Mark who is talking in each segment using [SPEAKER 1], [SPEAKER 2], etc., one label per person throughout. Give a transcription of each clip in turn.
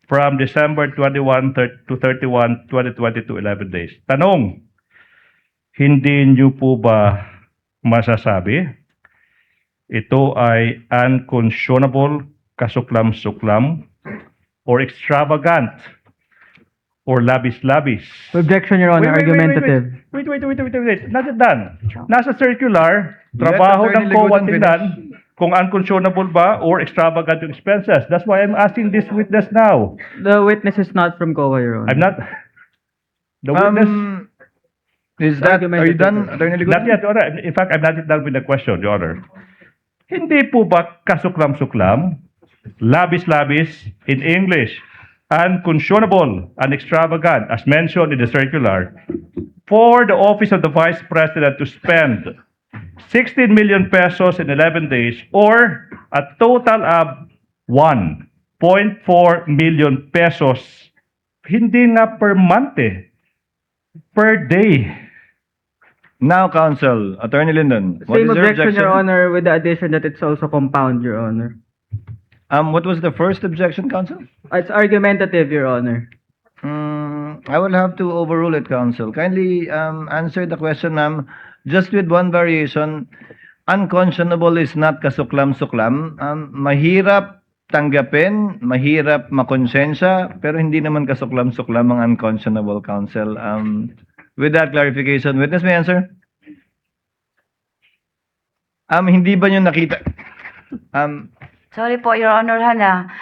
[SPEAKER 1] from December 21 to 31, 2022, 11 days. Tanong, hindi niyo po ba masasabi ito ay unconscionable, kasuklam-suklam, or extravagant, or labis-labis?
[SPEAKER 2] Objection, Your Honor. Argumentative.
[SPEAKER 1] Wait. Not yet done. Nasa circular,
[SPEAKER 3] Let
[SPEAKER 1] trabaho
[SPEAKER 3] Attorney
[SPEAKER 1] ng COA
[SPEAKER 3] Ligodan
[SPEAKER 1] tingnan kung unconscionable ba or extravagant yung expenses. That's why I'm asking this witness now.
[SPEAKER 2] The witness is not from COA, Your Honor.
[SPEAKER 1] I'm not... The witness...
[SPEAKER 3] Are you done, Attorney
[SPEAKER 1] Not
[SPEAKER 3] Ligodan?
[SPEAKER 1] yet, Your Honor. In fact, I'm not yet done with the question, Your Honor. Hindi po ba kasuklam-suklam, labis-labis in English, unconscionable and extravagant, as mentioned in the circular, for the Office of the Vice President to spend 16 million pesos in 11 days or a total of 1.4 million pesos. Hindi nga per month per day.
[SPEAKER 3] Now, counsel, Attorney Lyndon, what
[SPEAKER 2] Same
[SPEAKER 3] is your
[SPEAKER 2] objection,
[SPEAKER 3] objection?
[SPEAKER 2] Your Honor, with the addition that it's also compound, Your Honor.
[SPEAKER 3] What was the first objection, counsel?
[SPEAKER 2] It's argumentative, Your Honor.
[SPEAKER 3] I will have to overrule it, counsel. Kindly answer the question, ma'am, just with one variation. Unconscionable is not kasuklam-suklam. Mahirap tanggapin, mahirap makonsensya, pero hindi naman kasuklam-suklam ang unconscionable, counsel. With that clarification, witness may answer? Hindi ba nyo nakita?
[SPEAKER 4] Sorry po, Your Honor, Hana.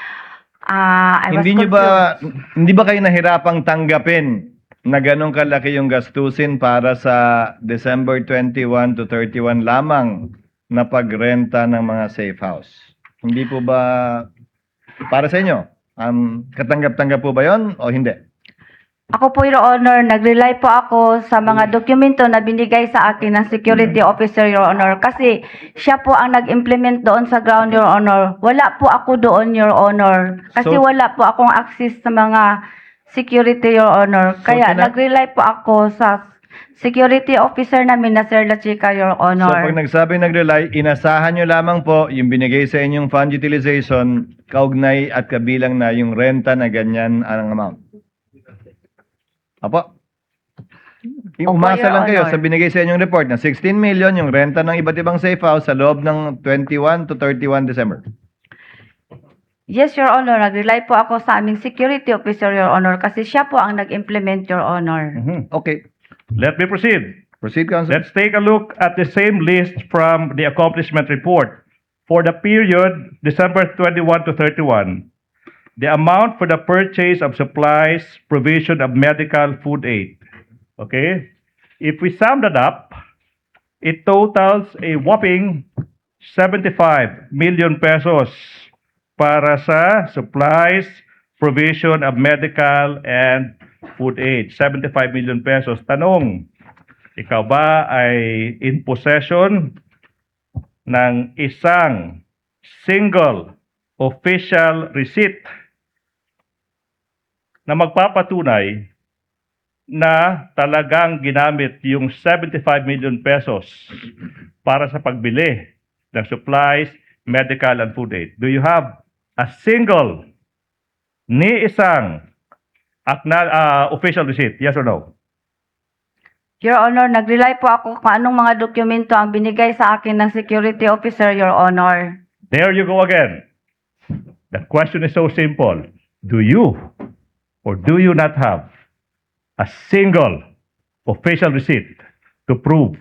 [SPEAKER 4] I was
[SPEAKER 3] Hindi
[SPEAKER 4] confused.
[SPEAKER 3] ba kayo nahirapang tanggapin na ganong kalaki yung gastusin para sa December 21 to 31 lamang na pagrenta ng mga safe house? Hindi po ba para sa inyo? Katanggap-tanggap po ba yon o hindi?
[SPEAKER 4] Ako po, Your Honor, nag-rely po ako sa mga dokumento na binigay sa akin ng security officer, Your Honor. Kasi siya po ang nag-implement doon sa ground, Your Honor. Wala po ako doon, Your Honor. Kasi
[SPEAKER 3] So-
[SPEAKER 4] wala po akong access sa mga security, Your Honor. Kaya nag-rely po ako sa security officer namin na Sir La Chica, Your
[SPEAKER 3] So
[SPEAKER 4] Honor.
[SPEAKER 3] pag nagsabi nag-rely, inasahan nyo lamang po yung binigay sa inyong fund utilization, kaugnay at kabilang na yung renta na ganyan ang amount. Apo? Umasa
[SPEAKER 4] Your
[SPEAKER 3] lang kayo
[SPEAKER 4] Honor.
[SPEAKER 3] sa binigay sa inyong report na 16 million yung renta ng iba't ibang safe house sa loob ng 21 to 31 December.
[SPEAKER 4] Yes, Your Honor. Nag-rely po ako sa aming security officer, Your Honor. Kasi siya po ang nag-implement, Your Honor.
[SPEAKER 3] Okay.
[SPEAKER 1] Let me proceed.
[SPEAKER 3] Proceed, counsel.
[SPEAKER 1] Let's take a look at the same list from the accomplishment report. For the period December 21 to 31, the amount for the purchase of supplies, provision of medical food aid. Okay? If we sum that up, it totals a whopping 75 million pesos para sa supplies, provision of medical and food aid. 75 million pesos. Tanong, ikaw ba ay in possession ng isang single official receipt na magpapatunay na talagang ginamit yung 75 million pesos para sa pagbili ng supplies, medical and food aid? Do you have a single ni isang official receipt? Yes or no?
[SPEAKER 4] Your Honor, nag-rely po ako kung anong mga dokumento ang binigay sa akin ng security officer, Your Honor.
[SPEAKER 1] There you go again. The question is so simple. Do you or do you not have a single official receipt to prove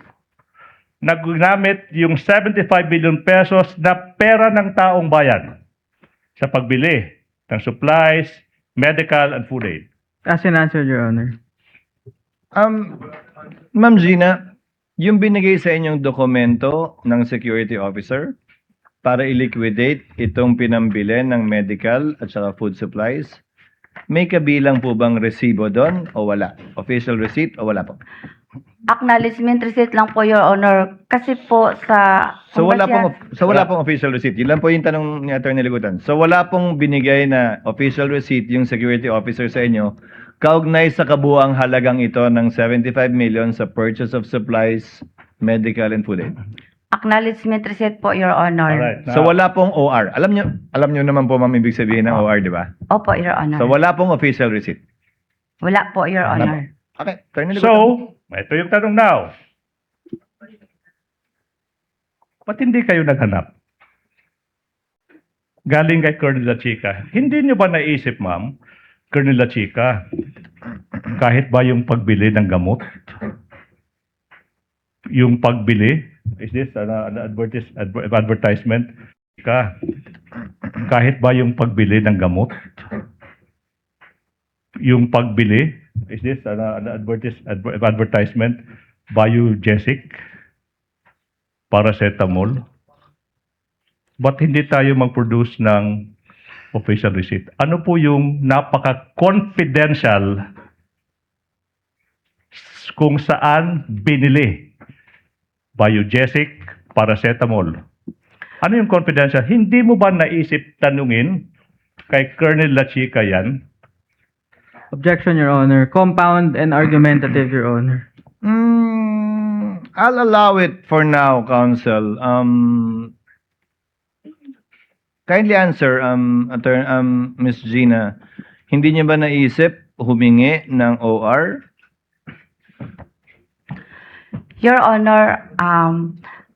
[SPEAKER 1] na ginamit yung 75 million pesos na pera ng taong bayan sa pagbili ng supplies, medical and food aid?
[SPEAKER 2] As in answered, Your Honor.
[SPEAKER 3] Ma'am Gina, yung binigay sa inyong dokumento ng security officer para i-liquidate itong pinambili ng medical at saka food supplies, may kabilang po bang resibo doon o wala? Official receipt o wala po?
[SPEAKER 4] Acknowledgement receipt lang po, Your Honor. Kasi po sa...
[SPEAKER 3] So wala
[SPEAKER 4] kumbaga,
[SPEAKER 3] pong official receipt. Yun lang po yung tanong ni Attorney Ligodan. So wala pong binigay na official receipt yung security officer sa inyo kaugnay sa kabuuang halagang ito ng 75 million sa purchase of supplies, medical and food aid.
[SPEAKER 4] Acknowledgement receipt po, Your Honor.
[SPEAKER 1] Alright.
[SPEAKER 3] So wala pong OR. Alam nyo naman po ma'am ibig sabihin ng OR, di ba?
[SPEAKER 4] Opo, Your Honor.
[SPEAKER 3] So wala pong official receipt.
[SPEAKER 4] Wala po, Your Honor.
[SPEAKER 3] Okay, Attorney Libutan.
[SPEAKER 1] So, ito yung tanong now. Ba't hindi kayo naghanap? Galing kay Colonel La Chica. Hindi nyo ba naisip, ma'am, Colonel La Chica, kahit ba yung pagbili ng gamot, yung pagbili, is this an advertisement? Kahit ba yung pagbili ng gamot, yung pagbili, is this an advertisement? Biogesic, paracetamol. Ba't hindi tayo mag-produce ng official receipt? Ano po yung napaka-confidential kung saan binili? Biogesic, paracetamol. Ano yung confidential? Hindi mo ba naisip tanungin kay Colonel La Chica yan?
[SPEAKER 2] Objection, Your Honor. Compound and argumentative, Your Honor.
[SPEAKER 3] I'll allow it for now, Counsel. Kindly answer, Ms. Gina. Hindi niyo ba naisip humingi ng OR?
[SPEAKER 4] Your Honor,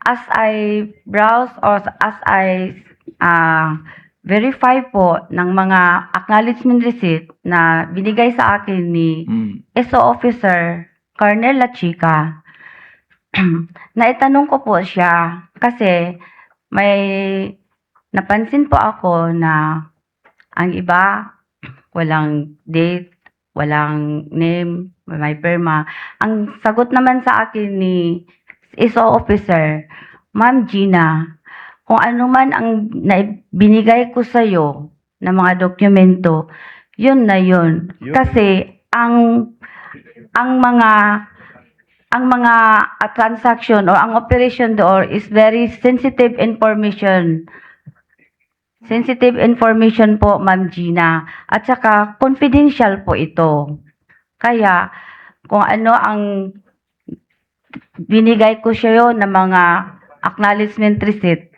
[SPEAKER 4] as I browse or as I verify po ng mga acknowledgement receipt na binigay sa akin ni SO Officer Colonel La Chica, naitanong ko po siya kasi may napansin po ako na ang iba walang date, walang name, may perma. Ang sagot naman sa akin ni SO Officer, Ma'am Gina, kung ano man ang binigay ko sa iyo na mga dokumento, yun na yun. Kasi ang mga transaction or ang operation door is very sensitive information. Sensitive information po, Ma'am Gina. At saka, confidential po ito. Kaya, kung ano ang binigay ko sa iyo na mga acknowledgement receipt,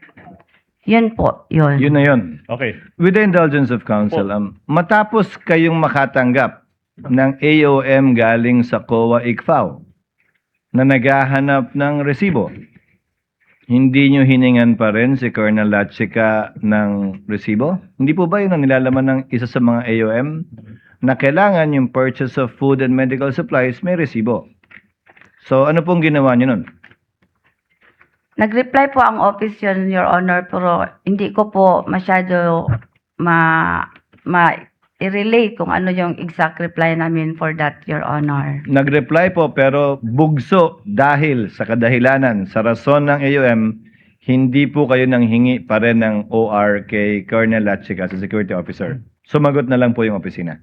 [SPEAKER 4] yun po, yun.
[SPEAKER 3] Yun na yun.
[SPEAKER 1] Okay.
[SPEAKER 3] With the indulgence of Counsel, matapos kayong makatanggap ng AOM galing sa COA ICFAO na naghahanap ng resibo, hindi nyo hiningan pa rin si Colonel La Chica ng resibo? Hindi po ba yun ang nilalaman ng isa sa mga AOM na kailangan yung purchase of food and medical supplies may resibo? So ano pong ginawa nyo nun?
[SPEAKER 4] Nag-reply po ang office yun, Your Honor, pero hindi ko po masyado i-relate kung ano yung exact reply namin for that, Your Honor.
[SPEAKER 3] Nag-reply po pero bugso dahil sa kadahilanan, sa rason ng AOM, hindi po kayo nang hingi pa rin ng OR kay Colonel La Chica sa security officer. Sumagot na lang po yung opisina.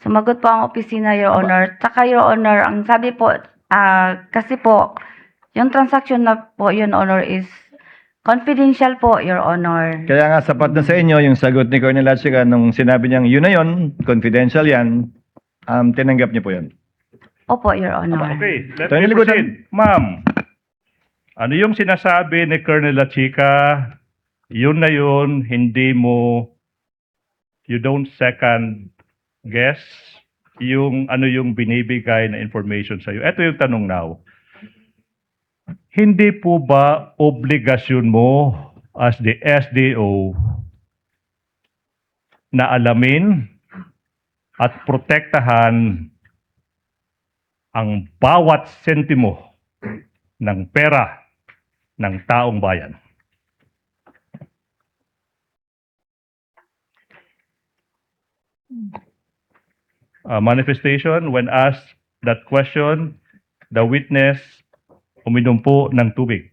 [SPEAKER 4] Sumagot po ang opisina, Your Honor. Tsaka, Your Honor, ang sabi po, kasi po, yung transaction na po, Your Honor, is confidential po, Your Honor.
[SPEAKER 3] Kaya nga sapat na sa inyo yung sagot ni Colonel La Chica nung sinabi niyang yun na yun, confidential yan, tinanggap niyo po yun.
[SPEAKER 4] Opo, Your Honor.
[SPEAKER 1] Okay, let
[SPEAKER 3] Attorney
[SPEAKER 1] me
[SPEAKER 3] Libutan.
[SPEAKER 1] proceed. Ma'am, ano yung sinasabi ni Colonel La Chica? Yun na yun, hindi mo, you don't second guess yung ano yung binibigay na information sa'yo. Ito yung tanong now. Hindi po ba obligasyon mo as the SDO na alamin at protektahan ang bawat sentimo ng pera ng taong bayan? Manifestation, when asked that question, the witness uminom po ng tubig.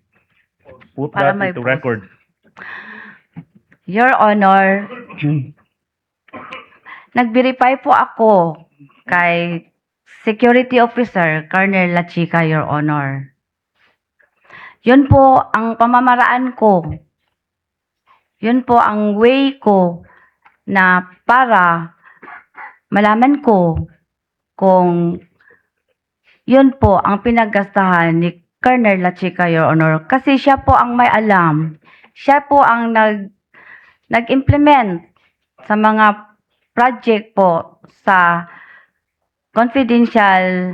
[SPEAKER 1] Put
[SPEAKER 4] Para
[SPEAKER 1] that
[SPEAKER 4] may
[SPEAKER 1] into
[SPEAKER 4] post.
[SPEAKER 1] record.
[SPEAKER 4] Your Honor, nag-verify po ako kay Security Officer Colonel La Chica, Your Honor. Yun po ang pamamaraan ko. Yun po ang way ko na para malaman ko kung yun po ang pinaggastahan ni Colonel La Chica, Your Honor. Kasi siya po ang may alam. Siya po ang nag-implement sa mga project po sa confidential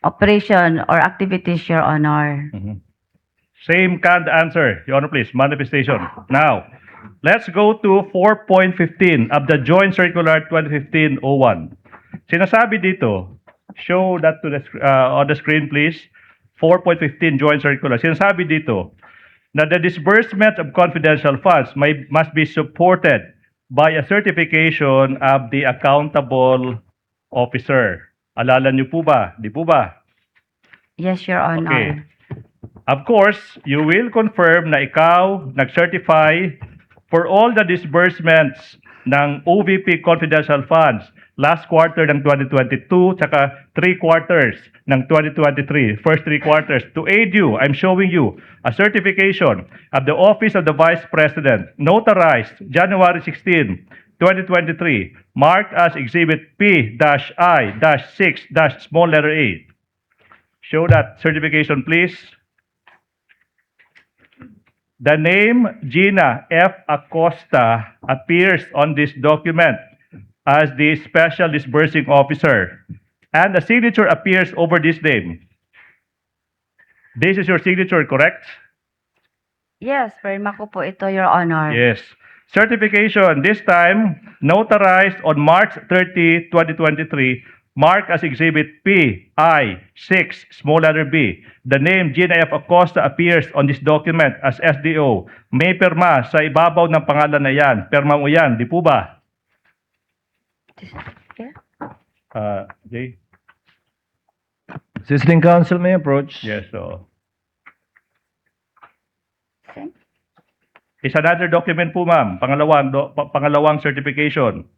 [SPEAKER 4] operation or activities, Your Honor.
[SPEAKER 1] Same canned answer. Your Honor, please. Manifestation. Now, let's go to 4.15 of the Joint Circular 2015-01. Sinasabi dito, show that to on the screen, please. 4.15 Joint Circular. Sinasabi dito na the disbursement of confidential funds must be supported by a certification of the accountable officer. Alala niyo po ba? Di po ba?
[SPEAKER 4] Yes, Your Honor.
[SPEAKER 1] Okay. Of course, you will confirm na ikaw nag-certify for all the disbursements ng OVP confidential funds last quarter ng 2022 tsaka 3 quarters ng 2023, first 3 quarters. To aid you, I'm showing you a certification of the Office of the Vice President, notarized January 16, 2023, marked as Exhibit P-I-6-small letter A. Show that certification, please. The name Gina F. Acosta appears on this document as the Special Disbursing Officer, and the signature appears over this name. This is your signature, correct?
[SPEAKER 4] Yes, firma ko po ito, Your Honor.
[SPEAKER 1] Yes. Certification, this time notarized on March 30, 2023, marked as Exhibit P-I-6, small letter B. The name Gina F. Acosta appears on this document as SDO. May perma sa ibabaw ng pangalan na yan. Perma mo yan, di po ba?
[SPEAKER 4] Yeah.
[SPEAKER 1] Jay?
[SPEAKER 3] Assisting counsel may approach.
[SPEAKER 1] Yes, so. Is another document po, ma'am. Pangalawang certification.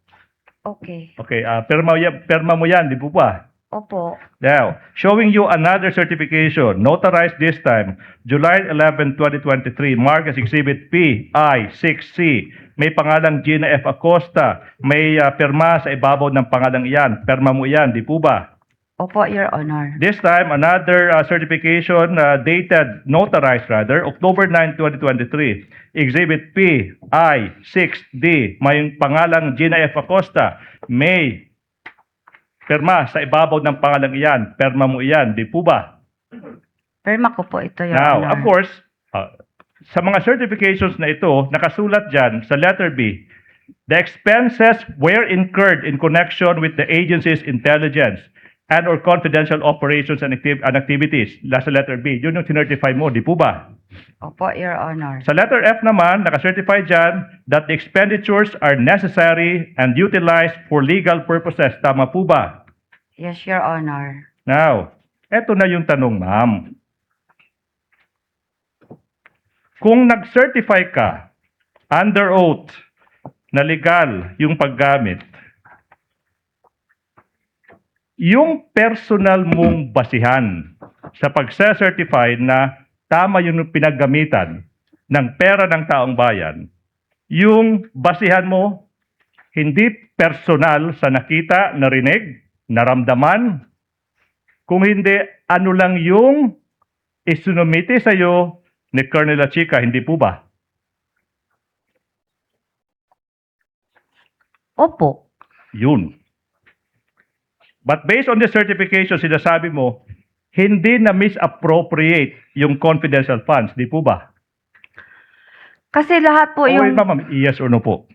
[SPEAKER 4] Okay.
[SPEAKER 1] Okay, perma mo yan, di po ba?
[SPEAKER 4] Opo.
[SPEAKER 1] Now, showing you another certification, notarized this time, July 11, 2023, marked as Exhibit P-I-6C. May pangalang Gina F. Acosta. May perma sa ibabaw ng pangalang iyan. Perma mo yan, di po ba?
[SPEAKER 4] Opo, Your Honor.
[SPEAKER 1] This time, another certification dated, notarized rather, October 9, 2023. Exhibit P-I-6D. May pangalang Gina F. Acosta. May perma sa ibabaw ng pangalang iyan. Perma mo iyan, di po ba?
[SPEAKER 4] Firma ko po ito, Your
[SPEAKER 1] Now,
[SPEAKER 4] Honor.
[SPEAKER 1] of course, sa mga certifications na ito, nakasulat dyan sa letter B, the expenses were incurred in connection with the agency's intelligence and or confidential operations and activities. Sa letter B, yun yung sinertify mo, di po ba?
[SPEAKER 4] Opo, Your Honor.
[SPEAKER 1] Sa letter F naman, nakacertify dyan that the expenditures are necessary and utilized for legal purposes. Tama po ba?
[SPEAKER 4] Yes, Your Honor.
[SPEAKER 1] Now, eto na yung tanong, ma'am. Kung nag-certify ka under oath na legal yung paggamit, yung personal mong basihan sa pag-certify na tama yung pinaggamitan ng pera ng taong bayan, yung basihan mo hindi personal sa nakita, narinig, naramdaman, kung hindi ano lang yung isinumite sa'yo ni Colonel La Chica, hindi po ba?
[SPEAKER 4] Opo.
[SPEAKER 1] Yun. But based on the certification, sinasabi mo, hindi na misappropriate yung confidential funds, di po ba?
[SPEAKER 4] Kasi lahat po
[SPEAKER 1] Oh, wait,
[SPEAKER 4] yung...
[SPEAKER 1] ma'am, yes or no po?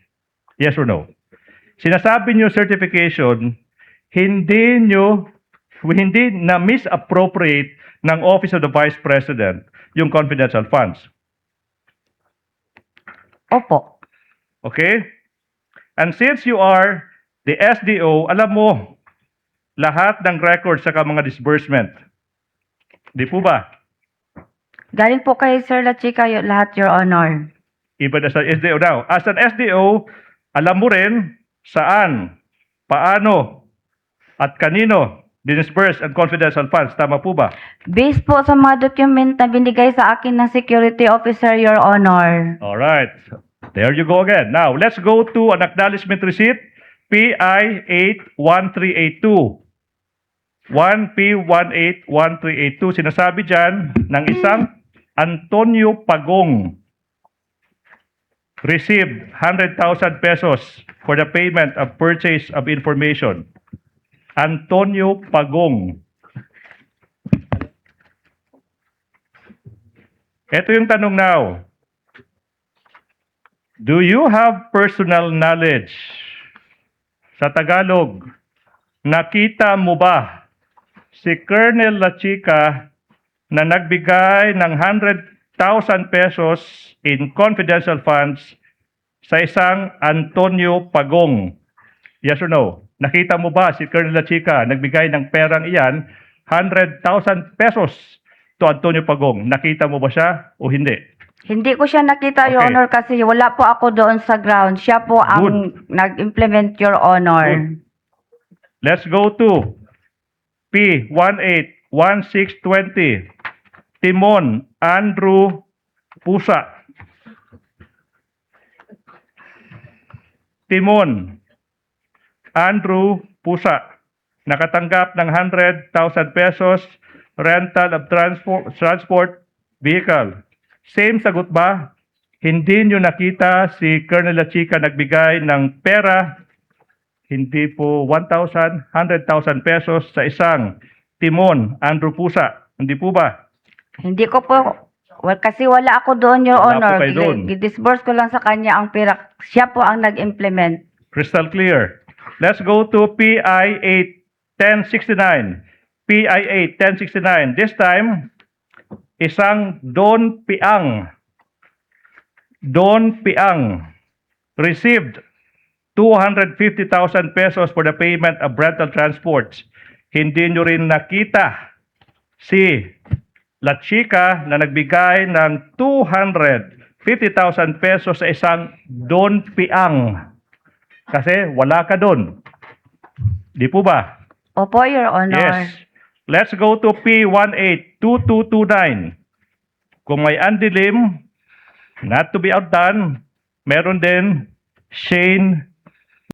[SPEAKER 1] Yes or no? Sinasabi niyo certification, hindi na misappropriate ng Office of the Vice President yung confidential funds.
[SPEAKER 4] Opo.
[SPEAKER 1] Okay? And since you are the SDO, alam mo lahat ng records sa mga disbursement. Di po ba?
[SPEAKER 4] Galing po kay Sir La Chica lahat, Your Honor.
[SPEAKER 1] Even as an SDO now. As an SDO, alam mo rin saan, paano, at kanino disburse ang confidential funds. Tama po ba?
[SPEAKER 4] Based po sa mga document na binigay sa akin ng security officer, Your Honor.
[SPEAKER 1] Alright. There you go again. Now, let's go to an acknowledgement receipt, PI 81382. 1P181382, sinasabi dyan ng isang Antonio Pagong received 100,000 pesos for the payment of purchase of information. Antonio Pagong. Ito yung tanong now. Do you have personal knowledge? Sa Tagalog, nakita mo ba si Colonel La Chica na nagbigay ng 100,000 pesos in confidential funds sa isang Antonio Pagong? Yes or no? Nakita mo ba si Colonel La Chica nagbigay ng perang iyan, 100,000 pesos to Antonio Pagong? Nakita mo ba siya o hindi?
[SPEAKER 4] Hindi ko siya nakita, Your
[SPEAKER 1] Okay.
[SPEAKER 4] Honor, kasi wala po ako doon sa ground. Siya po ang nag-implement, Your Honor.
[SPEAKER 1] Good. Let's go to P181620. Timon Andrew Pusa. Timon Andrew Pusa. Nakatanggap ng 100,000 pesos rental of transport vehicle. Same sagot ba? Hindi nyo nakita si Colonel La Chica nagbigay ng pera, hindi po 1,000, 100,000 pesos sa isang Timon Andrew Pusa. Hindi po ba?
[SPEAKER 4] Hindi ko po, kasi wala ako doon, Your
[SPEAKER 1] Wala po
[SPEAKER 4] Honor.
[SPEAKER 1] kayo doon.
[SPEAKER 4] Gidisburse ko lang sa kanya ang pera. Siya po ang nag-implement.
[SPEAKER 1] Crystal clear. Let's go to PI8-1069. PI8-1069. This time, isang Don Piang. Don Piang received 250,000 pesos for the payment of rental transports. Hindi nyo rin nakita si La Chica na nagbigay ng 250,000 pesos sa isang Don Piang. Kasi wala ka doon. Di po ba?
[SPEAKER 4] Opo, Your Honor.
[SPEAKER 1] Yes. Let's go to P182229. Kung may undilim, not to be outdone, meron din Shane